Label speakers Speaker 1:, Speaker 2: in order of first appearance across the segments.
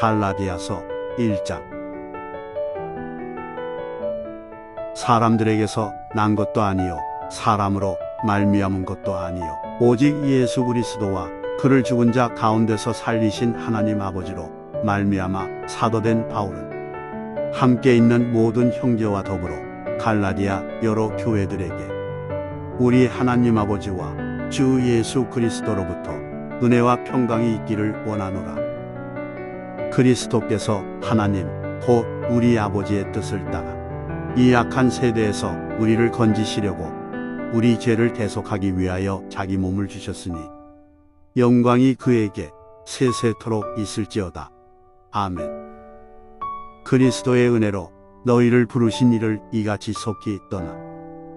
Speaker 1: 갈라디아서 1장. 사람들에게서 난 것도 아니요 사람으로 말미암은 것도 아니요 오직 예수 그리스도와 그를 죽은 자 가운데서 살리신 하나님 아버지로 말미암아 사도된 바울은 함께 있는 모든 형제와 더불어 갈라디아 여러 교회들에게 우리 하나님 아버지와 주 예수 그리스도로부터 은혜와 평강이 있기를 원하노라. 그리스도께서 하나님 곧 우리 아버지의 뜻을 따라 이 악한 세대에서 우리를 건지시려고 우리 죄를 대속하기 위하여 자기 몸을 주셨으니 영광이 그에게 세세토록 있을지어다. 아멘. 그리스도의 은혜로 너희를 부르신 이를 이같이 속히 떠나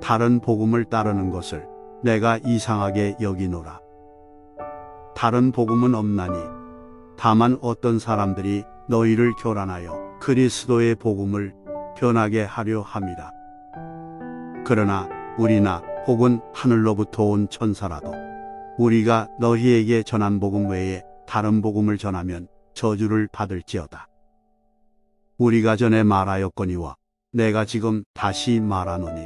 Speaker 1: 다른 복음을 따르는 것을 내가 이상하게 여기노라. 다른 복음은 없나니 다만 어떤 사람들이 너희를 교란하여 그리스도의 복음을 변하게 하려 함이라. 그러나 우리나 혹은 하늘로부터 온 천사라도 우리가 너희에게 전한 복음 외에 다른 복음을 전하면 저주를 받을지어다. 우리가 전에 말하였거니와 내가 지금 다시 말하노니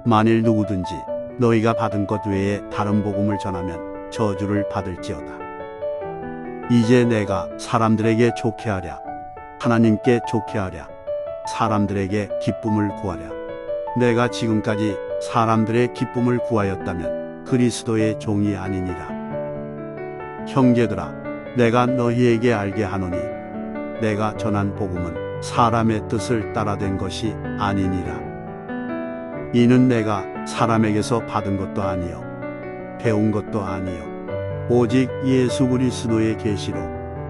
Speaker 1: 만일 누구든지 너희가 받은 것 외에 다른 복음을 전하면 저주를 받을지어다. 이제 내가 사람들에게 좋게 하랴 하나님께 좋게 하랴 사람들에게 기쁨을 구하랴. 내가 지금까지 사람들의 기쁨을 구하였다면 그리스도의 종이 아니니라. 형제들아, 내가 너희에게 알게 하노니 내가 전한 복음은 사람의 뜻을 따라 된 것이 아니니라. 이는 내가 사람에게서 받은 것도 아니요 배운 것도 아니요 오직 예수 그리스도의 계시로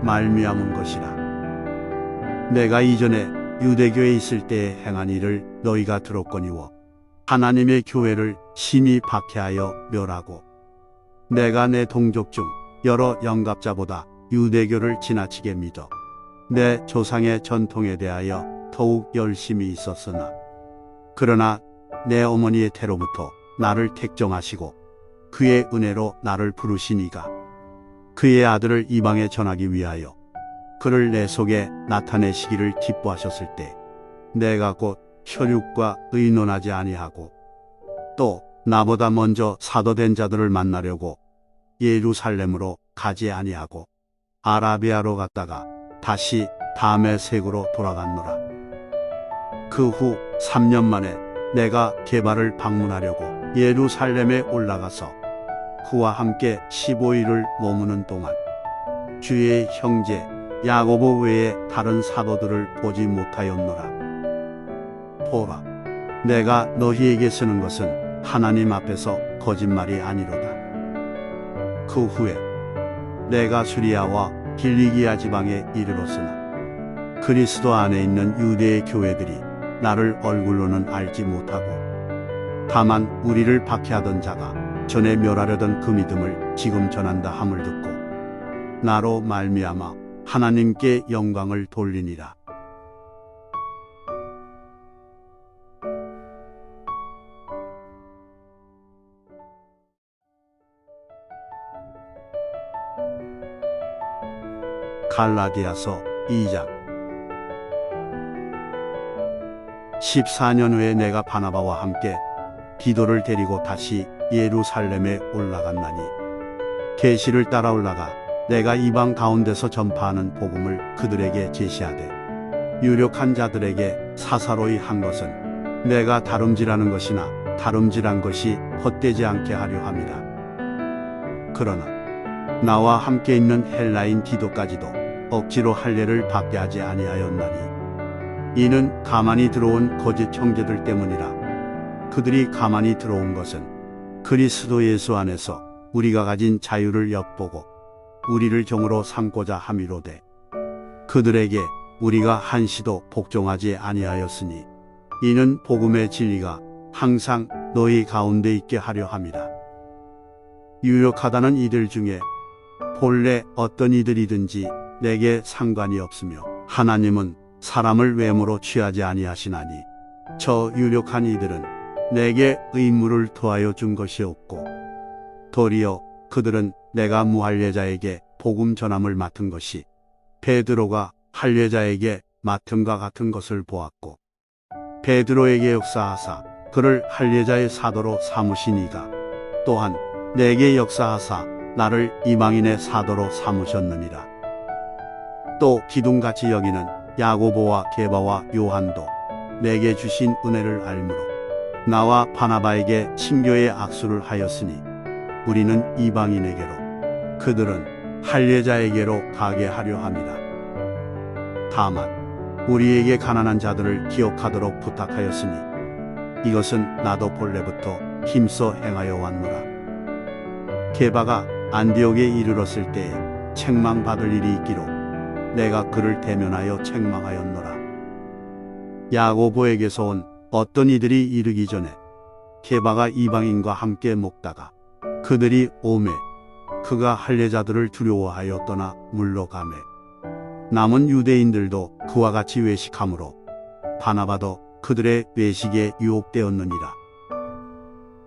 Speaker 1: 말미암은 것이라. 내가 이전에 유대교에 있을 때에 행한 일을 너희가 들었거니와 하나님의 교회를 심히 박해하여 멸하고 내가 내 동족 중 여러 영갑자보다 유대교를 지나치게 믿어 내 조상의 전통에 대하여 더욱 열심히 있었으나 그러나 내 어머니의 태로부터 나를 택정하시고 그의 은혜로 나를 부르시니가 그의 아들을 이방에 전하기 위하여 그를 내 속에 나타내시기를 기뻐하셨을 때 내가 곧 혈육과 의논하지 아니하고 또 나보다 먼저 사도된 자들을 만나려고 예루살렘으로 가지 아니하고 아라비아로 갔다가 다시 다메섹으로 돌아갔노라. 그 후 3년 만에 내가 게바를 방문하려고 예루살렘에 올라가서 그와 함께 15일을 머무는 동안 주의 형제 야고보 외에 다른 사도들을 보지 못하였노라. 보라, 내가 너희에게 쓰는 것은 하나님 앞에서 거짓말이 아니로다. 그 후에 내가 수리아와 길리기아 지방에 이르렀으나 그리스도 안에 있는 유대의 교회들이 나를 얼굴로는 알지 못하고 다만 우리를 박해하던 자가 전에 멸하려던 그 믿음을 지금 전한다 함을 듣고 나로 말미암아 하나님께 영광을 돌리니라. 갈라디아서 2장. 14년 후에 내가 바나바와 함께 디도를 데리고 다시 예루살렘에 올라갔나니 계시를 따라 올라가 내가 이방 가운데서 전파하는 복음을 그들에게 제시하되 유력한 자들에게 사사로이 한 것은 내가 다름질하는 것이나 다름질한 것이 헛되지 않게 하려 함이라. 그러나 나와 함께 있는 헬라인 디도까지도 억지로 할례를 받게 하지 아니하였나니 이는 가만히 들어온 거짓 형제들 때문이라. 그들이 가만히 들어온 것은 그리스도 예수 안에서 우리가 가진 자유를 엿보고 우리를 종으로 삼고자 함이로되 그들에게 우리가 한시도 복종하지 아니하였으니 이는 복음의 진리가 항상 너희 가운데 있게 하려 함이라. 유력하다는 이들 중에 본래 어떤 이들이든지 내게 상관이 없으며 하나님은 사람을 외모로 취하지 아니하시나니 저 유력한 이들은 내게 의무를 더하여 준 것이 없고 도리어 그들은 내가 무할례자에게 복음 전함을 맡은 것이 베드로가 할례자에게 맡음과 같은 것을 보았고 베드로에게 역사하사 그를 할례자의 사도로 삼으시니가 또한 내게 역사하사 나를 이방인의 사도로 삼으셨느니라. 또 기둥같이 여기는 야고보와 게바와 요한도 내게 주신 은혜를 알므로 나와 바나바에게 친교의 악수를 하였으니 우리는 이방인에게로 그들은 할례자에게로 가게 하려 함이라. 다만 우리에게 가난한 자들을 기억하도록 부탁하였으니 이것은 나도 본래부터 힘써 행하여 왔노라. 게바가 안디옥에 이르렀을 때에 책망받을 일이 있기로 내가 그를 대면하여 책망하였노라. 야고보에게서 온 어떤 이들이 이르기 전에 게바가 이방인과 함께 먹다가 그들이 오매 그가 할례자들을 두려워하여 떠나 물러가매 남은 유대인들도 그와 같이 외식하므로 바나바도 그들의 외식에 유혹되었느니라.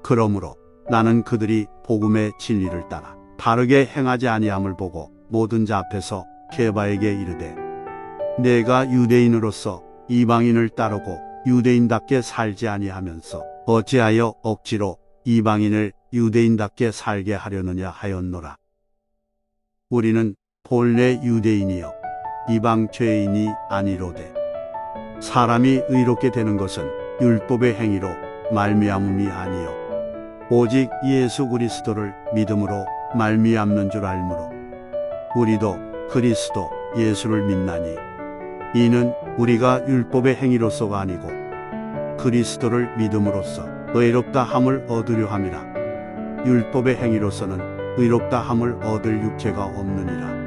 Speaker 1: 그러므로 나는 그들이 복음의 진리를 따라 바르게 행하지 아니함을 보고 모든 자 앞에서 게바에게 이르되 내가 유대인으로서 이방인을 따르고 유대인답게 살지 아니하면서 어찌하여 억지로 이방인을 유대인답게 살게 하려느냐 하였노라. 우리는 본래 유대인이요 이방 죄인이 아니로되 사람이 의롭게 되는 것은 율법의 행위로 말미암음이 아니요 오직 예수 그리스도를 믿음으로 말미암는 줄 알므로 우리도 그리스도 예수를 믿나니 이는 우리가 율법의 행위로서가 아니고 그리스도를 믿음으로써 의롭다 함을 얻으려 함이라. 율법의 행위로서는 의롭다 함을 얻을 육체가 없느니라.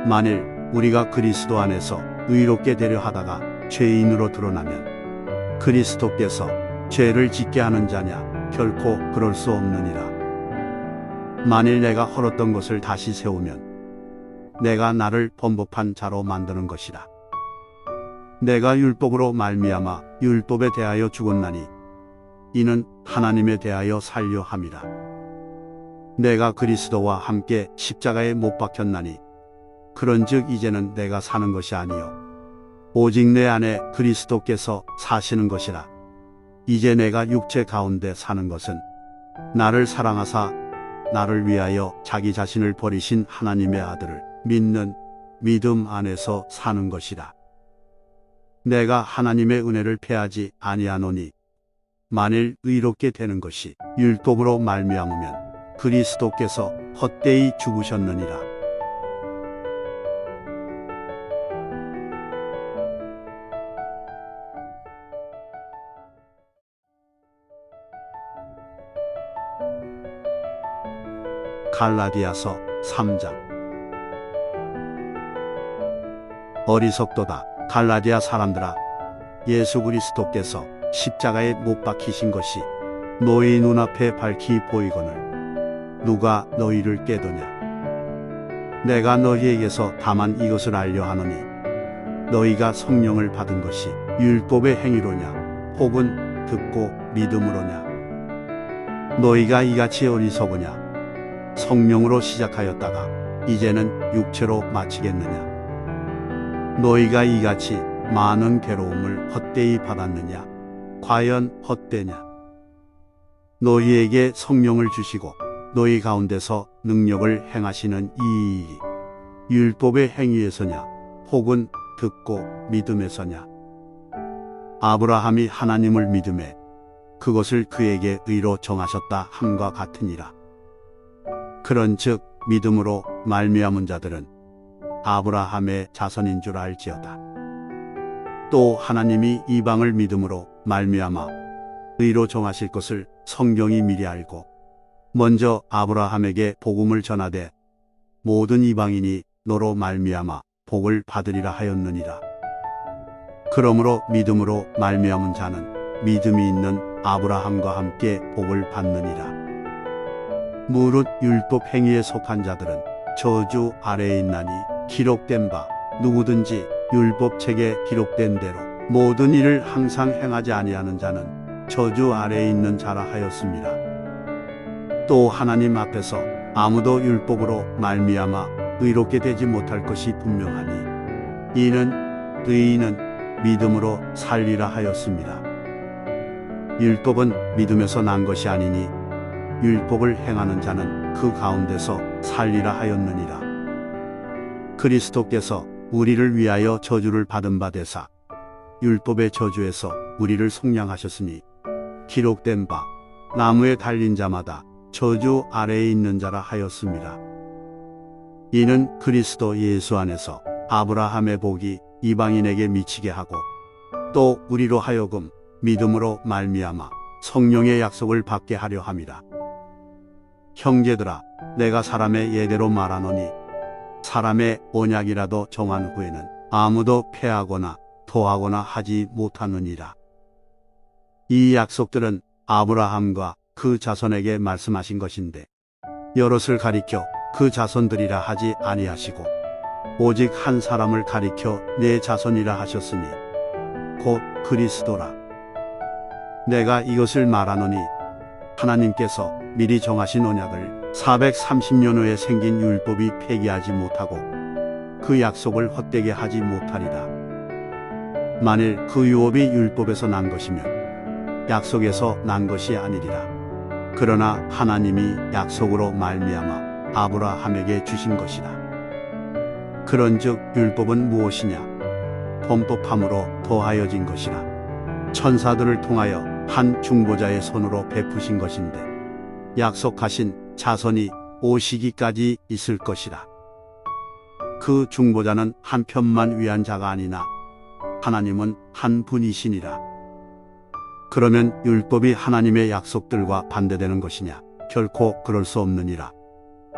Speaker 1: 만일 우리가 그리스도 안에서 의롭게 되려 하다가 죄인으로 드러나면 그리스도께서 죄를 짓게 하는 자냐? 결코 그럴 수 없느니라. 만일 내가 헐었던 것을 다시 세우면 내가 나를 범법한 자로 만드는 것이라. 내가 율법으로 말미암아 율법에 대하여 죽었나니 이는 하나님에 대하여 살려 함이라. 내가 그리스도와 함께 십자가에 못 박혔나니 그런즉 이제는 내가 사는 것이 아니요 오직 내 안에 그리스도께서 사시는 것이라. 이제 내가 육체 가운데 사는 것은 나를 사랑하사 나를 위하여 자기 자신을 버리신 하나님의 아들을 믿는 믿음 안에서 사는 것이라. 내가 하나님의 은혜를 패하지 아니하노니 만일 의롭게 되는 것이 율법으로 말미암으면 그리스도께서 헛되이 죽으셨느니라. 갈라디아서 3장. 어리석도다 갈라디아 사람들아, 예수 그리스도께서 십자가에 못 박히신 것이 너희 눈앞에 밝히 보이거늘 누가 너희를 깨도냐. 내가 너희에게서 다만 이것을 알려 하노니 너희가 성령을 받은 것이 율법의 행위로냐 혹은 듣고 믿음으로냐. 너희가 이같이 어리석으냐. 성령으로 시작하였다가 이제는 육체로 마치겠느냐. 너희가 이같이 많은 괴로움을 헛되이 받았느냐. 과연 헛되냐. 너희에게 성령을 주시고 너희 가운데서 능력을 행하시는 이 일이 율법의 행위에서냐 혹은 듣고 믿음에서냐. 아브라함이 하나님을 믿음에 그것을 그에게 의로 정하셨다 함과 같으니라. 그런즉 믿음으로 말미암은 자들은 아브라함의 자손인 줄 알지어다. 또 하나님이 이방을 믿음으로 말미암아 의로 정하실 것을 성경이 미리 알고 먼저 아브라함에게 복음을 전하되 모든 이방인이 너로 말미암아 복을 받으리라 하였느니라. 그러므로 믿음으로 말미암은 자는 믿음이 있는 아브라함과 함께 복을 받느니라. 무릇 율법 행위에 속한 자들은 저주 아래에 있나니 기록된 바 누구든지 율법책에 기록된 대로 모든 일을 항상 행하지 아니하는 자는 저주 아래에 있는 자라 하였습니다. 또 하나님 앞에서 아무도 율법으로 말미암아 의롭게 되지 못할 것이 분명하니 이는 의인은 믿음으로 살리라 하였습니다. 율법은 믿음에서 난 것이 아니니 율법을 행하는 자는 그 가운데서 살리라 하였느니라. 그리스도께서 우리를 위하여 저주를 받은 바 되사 율법의 저주에서 우리를 속량하셨으니 기록된 바 나무에 달린 자마다 저주 아래에 있는 자라 하였습니다. 이는 그리스도 예수 안에서 아브라함의 복이 이방인에게 미치게 하고 또 우리로 하여금 믿음으로 말미암아 성령의 약속을 받게 하려 함이라. 형제들아, 내가 사람의 예대로 말하노니 사람의 언약이라도 정한 후에는 아무도 폐하거나 토하거나 하지 못하느니라. 이 약속들은 아브라함과 그 자손에게 말씀하신 것인데 여럿을 가리켜 그 자손들이라 하지 아니하시고 오직 한 사람을 가리켜 내 자손이라 하셨으니 곧 그리스도라. 내가 이것을 말하노니 하나님께서 미리 정하신 언약을 430년 후에 생긴 율법이 폐기하지 못하고 그 약속을 헛되게 하지 못하리라. 만일 그 유업이 율법에서 난 것이면 약속에서 난 것이 아니리라. 그러나 하나님이 약속으로 말미암아 아브라함에게 주신 것이라. 그런즉 율법은 무엇이냐? 범법함으로 더하여진 것이라. 천사들을 통하여 한 중보자의 손으로 베푸신 것인데 약속하신 자손이 오시기까지 있을 것이라. 그 중보자는 한 편만 위한 자가 아니나 하나님은 한 분이시니라. 그러면 율법이 하나님의 약속들과 반대되는 것이냐? 결코 그럴 수 없느니라.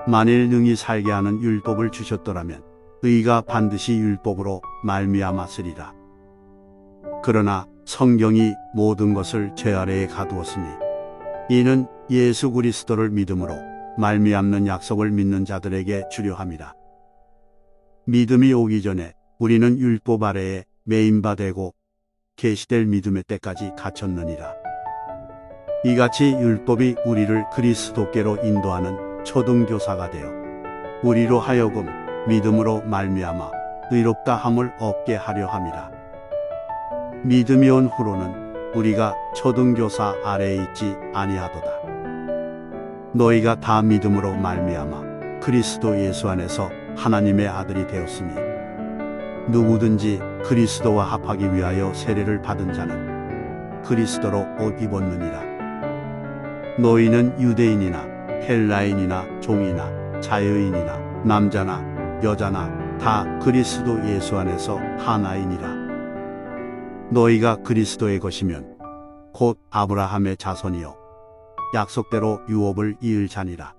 Speaker 1: 만일 능히 살게 하는 율법을 주셨더라면 의가 반드시 율법으로 말미암았으리라. 그러나 성경이 모든 것을 죄 아래에 가두었으니 이는 예수 그리스도를 믿음으로 말미암는 약속을 믿는 자들에게 주려 함이라. 믿음이 오기 전에 우리는 율법 아래에 매인 바 되고 계시될 믿음의 때까지 갇혔느니라. 이같이 율법이 우리를 그리스도께로 인도하는 초등교사가 되어 우리로 하여금 믿음으로 말미암아 의롭다 함을 얻게 하려 함이라. 믿음이 온 후로는 우리가 초등교사 아래에 있지 아니하도다. 너희가 다 믿음으로 말미암아 그리스도 예수 안에서 하나님의 아들이 되었으니 누구든지 그리스도와 합하기 위하여 세례를 받은 자는 그리스도로 옷 입었느니라. 너희는 유대인이나 헬라인이나 종이나 자유인이나 남자나 여자나 다 그리스도 예수 안에서 하나이니라. 너희가 그리스도의 것이면 곧 아브라함의 자손이요 약속대로 유업을 이을 자니라.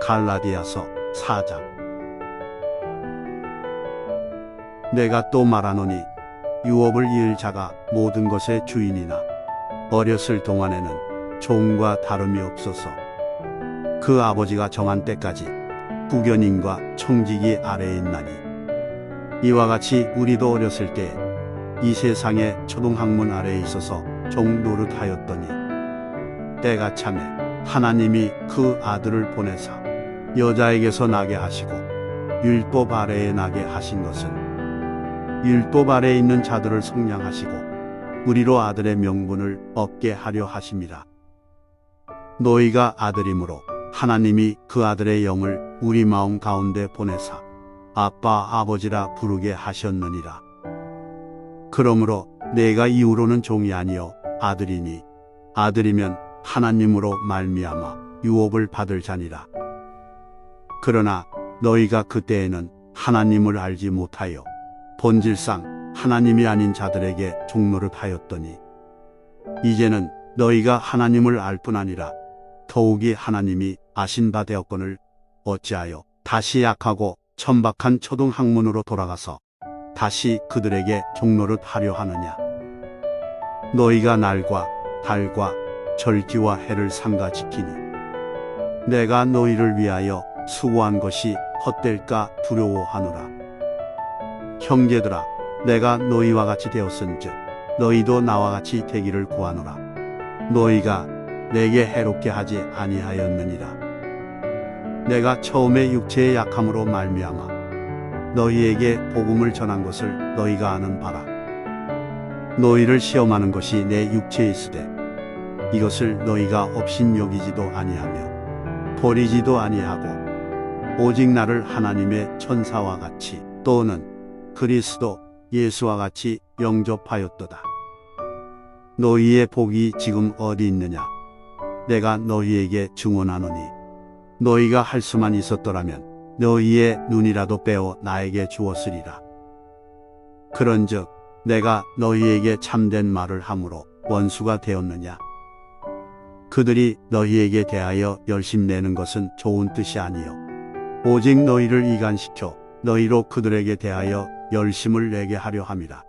Speaker 1: 갈라디아서 4장. 내가 또 말하노니 유업을 이을 자가 모든 것의 주인이나 어렸을 동안에는 종과 다름이 없어서 그 아버지가 정한 때까지 후견인과 청지기 아래에 있나니 이와 같이 우리도 어렸을 때 이 세상의 초등학문 아래에 있어서 종 노릇하였더니 때가 차매 하나님이 그 아들을 보내사 여자에게서 나게 하시고 율법 아래에 나게 하신 것은 율법 아래에 있는 자들을 속량하시고 우리로 아들의 명분을 얻게 하려 하심이라. 너희가 아들이므로 하나님이 그 아들의 영을 우리 마음 가운데 보내사 아빠 아버지라 부르게 하셨느니라. 그러므로 내가 이후로는 종이 아니요 아들이니 아들이면 하나님으로 말미암아 유업을 받을 자니라. 그러나 너희가 그때에는 하나님을 알지 못하여 본질상 하나님이 아닌 자들에게 종노릇하였더니 이제는 너희가 하나님을 알 뿐 아니라 더욱이 하나님이 아신 바 되었거늘 어찌하여 다시 약하고 천박한 초등학문으로 돌아가서 다시 그들에게 종노릇하려 하느냐. 너희가 날과 달과 절기와 해를 삼가 지키니 내가 너희를 위하여 수고한 것이 헛될까 두려워하노라. 형제들아, 내가 너희와 같이 되었은즉 너희도 나와 같이 되기를 구하노라. 너희가 내게 해롭게 하지 아니하였느니라. 내가 처음에 육체의 약함으로 말미암아 너희에게 복음을 전한 것을 너희가 아는 바라. 너희를 시험하는 것이 내 육체에 있으되 이것을 너희가 업신여기지도 아니하며 버리지도 아니하고 오직 나를 하나님의 천사와 같이 또는 그리스도 예수와 같이 영접하였도다. 너희의 복이 지금 어디 있느냐? 내가 너희에게 증언하노니 너희가 할 수만 있었더라면 너희의 눈이라도 빼어 나에게 주었으리라. 그런즉 내가 너희에게 참된 말을 함으로 원수가 되었느냐? 그들이 너희에게 대하여 열심내는 것은 좋은 뜻이 아니요 오직 너희를 이간시켜 너희로 그들에게 대하여 열심을 내게 하려 함이라.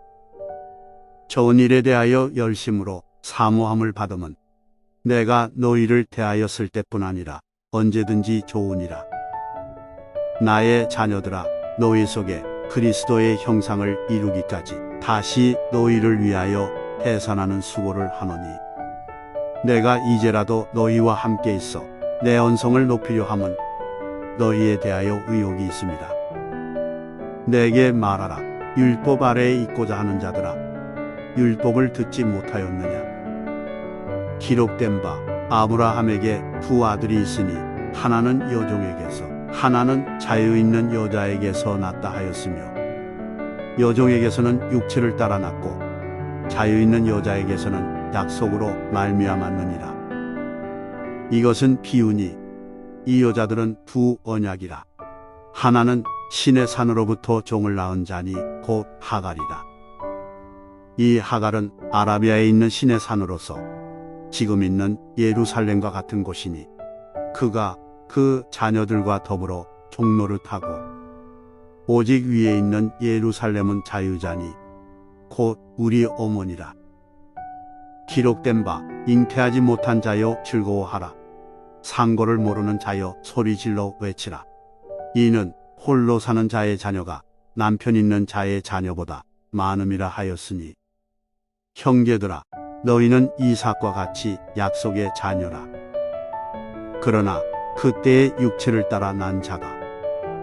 Speaker 1: 좋은 일에 대하여 열심으로 사모함을 받음은 내가 너희를 대하였을 때뿐 아니라 언제든지 좋으니라. 나의 자녀들아, 너희 속에 그리스도의 형상을 이루기까지 다시 너희를 위하여 해산하는 수고를 하노니 내가 이제라도 너희와 함께 있어 내 언성을 높이려 함은 너희에 대하여 의혹이 있습니다. 내게 말하라. 율법 아래에 있고자 하는 자들아, 율법을 듣지 못하였느냐? 기록된 바 아브라함에게 두 아들이 있으니 하나는 여종에게서 하나는 자유 있는 여자에게서 났다 하였으며 여종에게서는 육체를 따라 났고 자유 있는 여자에게서는 약속으로 말미암았느니라. 이것은 비유니 이 여자들은 두 언약이라. 하나는 신의 산으로부터 종을 낳은 자니 곧 하갈이라. 이 하갈은 아라비아에 있는 신의 산으로서 지금 있는 예루살렘과 같은 곳이니 그가 그 자녀들과 더불어 종로를 타고 오직 위에 있는 예루살렘은 자유자니 곧 우리 어머니라. 기록된 바 잉태하지 못한 자여 즐거워하라. 상고를 모르는 자여 소리질러 외치라. 이는 홀로 사는 자의 자녀가 남편 있는 자의 자녀보다 많음이라 하였으니 형제들아, 너희는 이삭과 같이 약속의 자녀라. 그러나 그때의 육체를 따라 난 자가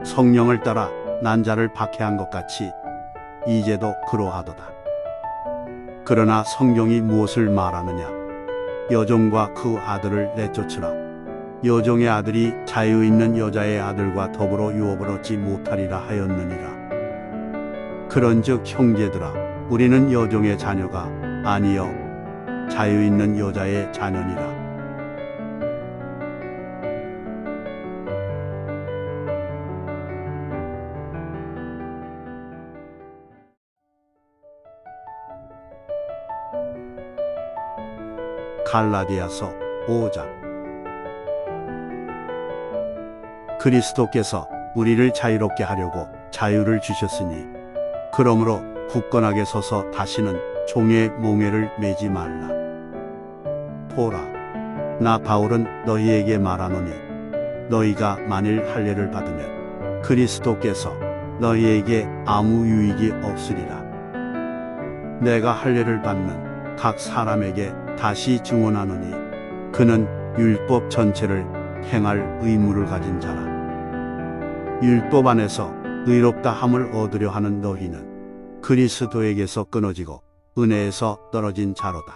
Speaker 1: 성령을 따라 난 자를 박해한 것 같이 이제도 그러하도다. 그러나 성경이 무엇을 말하느냐? 여종과 그 아들을 내쫓으라. 여종의 아들이 자유 있는 여자의 아들과 더불어 유업을 얻지 못하리라 하였느니라. 그런즉 형제들아, 우리는 여종의 자녀가 아니요 자유 있는 여자의 자녀니라. 갈라디아서 5장. 그리스도께서 우리를 자유롭게 하려고 자유를 주셨으니 그러므로 굳건하게 서서 다시는 종의 몽해를 매지 말라. 보라, 나 바울은 너희에게 말하노니 너희가 만일 할례를 받으면 그리스도께서 너희에게 아무 유익이 없으리라. 내가 할례를 받는 각 사람에게 다시 증언하노니 그는 율법 전체를 행할 의무를 가진 자라. 율법 안에서 의롭다 함을 얻으려 하는 너희는 그리스도에게서 끊어지고 은혜에서 떨어진 자로다.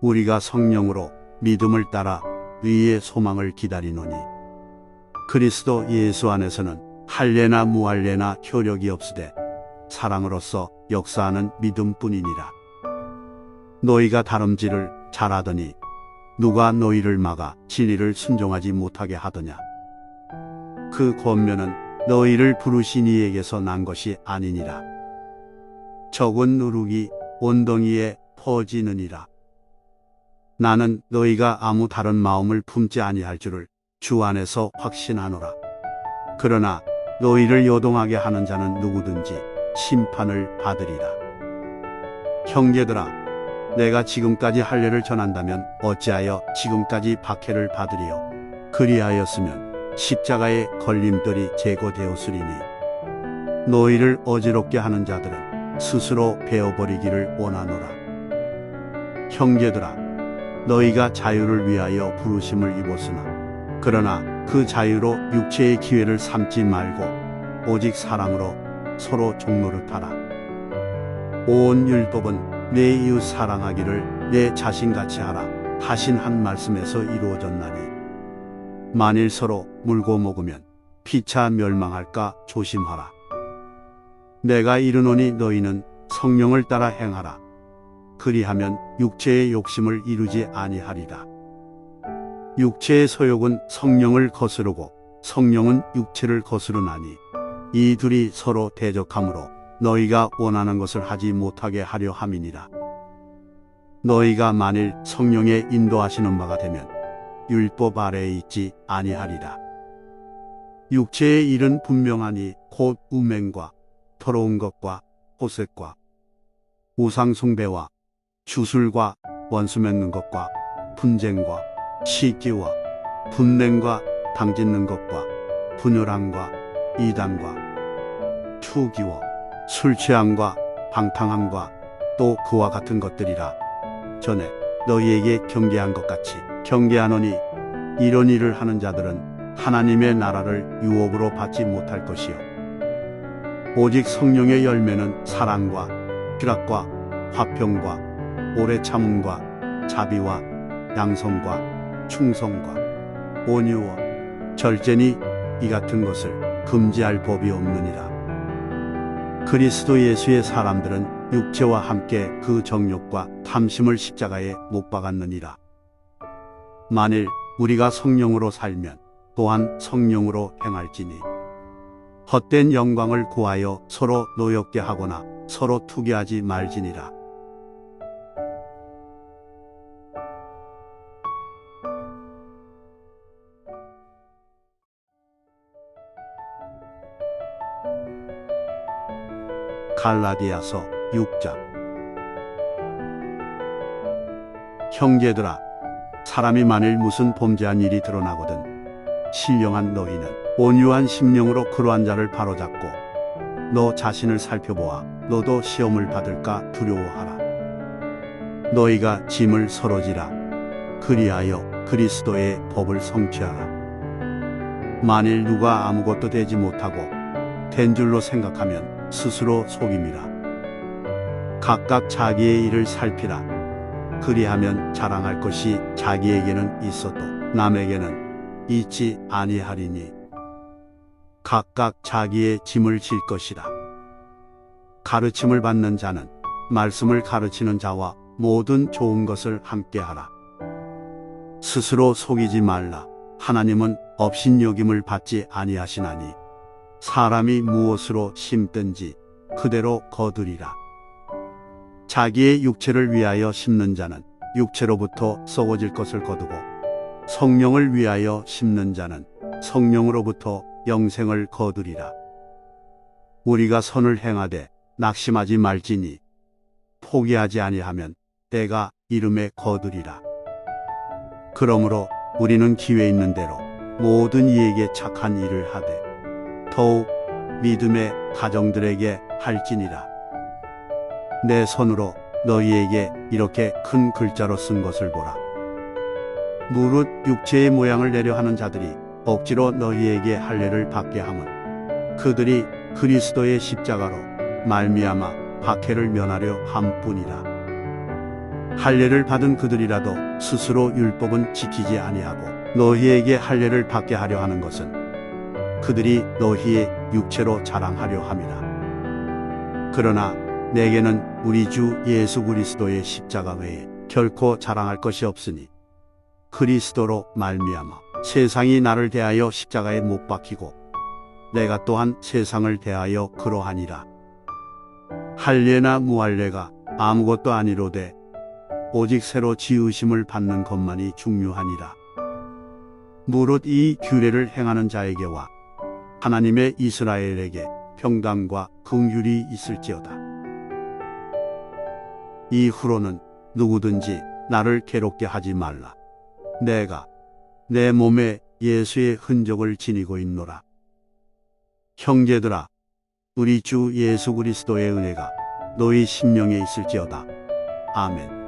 Speaker 1: 우리가 성령으로 믿음을 따라 의의 소망을 기다리노니 그리스도 예수 안에서는 할례나 무할례나 효력이 없으되 사랑으로서 역사하는 믿음뿐이니라. 너희가 다름질을 잘하더니 누가 너희를 막아 진리를 순종하지 못하게 하더냐? 그 권면은 너희를 부르신 이에게서 난 것이 아니니라. 적은 누룩이 온덩이에 퍼지느니라. 나는 너희가 아무 다른 마음을 품지 아니할 줄을 주 안에서 확신하노라. 그러나 너희를 요동하게 하는 자는 누구든지 심판을 받으리라. 형제들아, 내가 지금까지 할례를 전한다면 어찌하여 지금까지 박해를 받으리요? 그리하였으면 십자가의 걸림돌이 제거되었으리니 너희를 어지럽게 하는 자들은 스스로 베어버리기를 원하노라. 형제들아, 너희가 자유를 위하여 부르심을 입었으나 그러나 그 자유로 육체의 기회를 삼지 말고 오직 사랑으로 서로 종노릇하라. 온 율법은 내 이웃 사랑하기를 내 자신같이 하라 하신 한 말씀에서 이루어졌나니 만일 서로 물고 먹으면 피차 멸망할까 조심하라. 내가 이르노니 너희는 성령을 따라 행하라. 그리하면 육체의 욕심을 이루지 아니하리라. 육체의 소욕은 성령을 거스르고 성령은 육체를 거스르나니 이 둘이 서로 대적하므로 너희가 원하는 것을 하지 못하게 하려 함이니라. 너희가 만일 성령의 인도하시는 바가 되면 율법 아래에 있지 아니하리라. 육체의 일은 분명하니 곧 음행과 더러운 것과 호색과 우상 숭배와 주술과 원수 맺는 것과 분쟁과 시기와 분냉과 당짓는 것과 분열함과 이단과 투기와 술 취함과 방탕함과 또 그와 같은 것들이라. 전에 너희에게 경계한 것 같이 경계하노니 이런 일을 하는 자들은 하나님의 나라를 유업으로 받지 못할 것이요 오직 성령의 열매는 사랑과 희락과 화평과 오래 참음과 자비와 양성과 충성과 온유와 절제니 이 같은 것을 금지할 법이 없느니라. 그리스도 예수의 사람들은 육체와 함께 그 정욕과 탐심을 십자가에 못 박았느니라. 만일 우리가 성령으로 살면 또한 성령으로 행할지니 헛된 영광을 구하여 서로 노엽게 하거나 서로 투기하지 말지니라. 갈라디아서 6장. 형제들아, 사람이 만일 무슨 범죄한 일이 드러나거든 신령한 너희는 온유한 심령으로 그러한 자를 바로잡고 너 자신을 살펴보아 너도 시험을 받을까 두려워하라. 너희가 짐을 서로 지라. 그리하여 그리스도의 법을 성취하라. 만일 누가 아무것도 되지 못하고 된 줄로 생각하면 스스로 속임이라. 각각 자기의 일을 살피라. 그리하면 자랑할 것이 자기에게는 있어도 남에게는 있지 아니하리니 각각 자기의 짐을 질 것이라. 가르침을 받는 자는 말씀을 가르치는 자와 모든 좋은 것을 함께하라. 스스로 속이지 말라. 하나님은 업신여김을 받지 아니하시나니 사람이 무엇으로 심든지 그대로 거두리라. 자기의 육체를 위하여 심는 자는 육체로부터 썩어질 것을 거두고 성령을 위하여 심는 자는 성령으로부터 영생을 거두리라. 우리가 선을 행하되 낙심하지 말지니 포기하지 아니하면 때가 이름에 거두리라. 그러므로 우리는 기회 있는 대로 모든 이에게 착한 일을 하되 더욱 믿음의 가정들에게 할지니라. 내 손으로 너희에게 이렇게 큰 글자로 쓴 것을 보라. 무릇 육체의 모양을 내려 하는 자들이 억지로 너희에게 할례를 받게 함은 그들이 그리스도의 십자가로 말미암아 박해를 면하려 함뿐이라. 할례를 받은 그들이라도 스스로 율법은 지키지 아니하고 너희에게 할례를 받게 하려 하는 것은 그들이 너희의 육체로 자랑하려 함이라. 그러나 내게는 우리 주 예수 그리스도의 십자가 외에 결코 자랑할 것이 없으니 그리스도로 말미암아 세상이 나를 대하여 십자가에 못 박히고 내가 또한 세상을 대하여 그러하니라. 할례나 무할례가 아무것도 아니로되 오직 새로 지으심을 받는 것만이 중요하니라. 무릇 이 규례를 행하는 자에게와 하나님의 이스라엘에게 평강과 긍휼이 있을지어다. 이후로는 누구든지 나를 괴롭게 하지 말라. 내가 내 몸에 예수의 흔적을 지니고 있노라. 형제들아, 우리 주 예수 그리스도의 은혜가 너희 심령에 있을지어다. 아멘.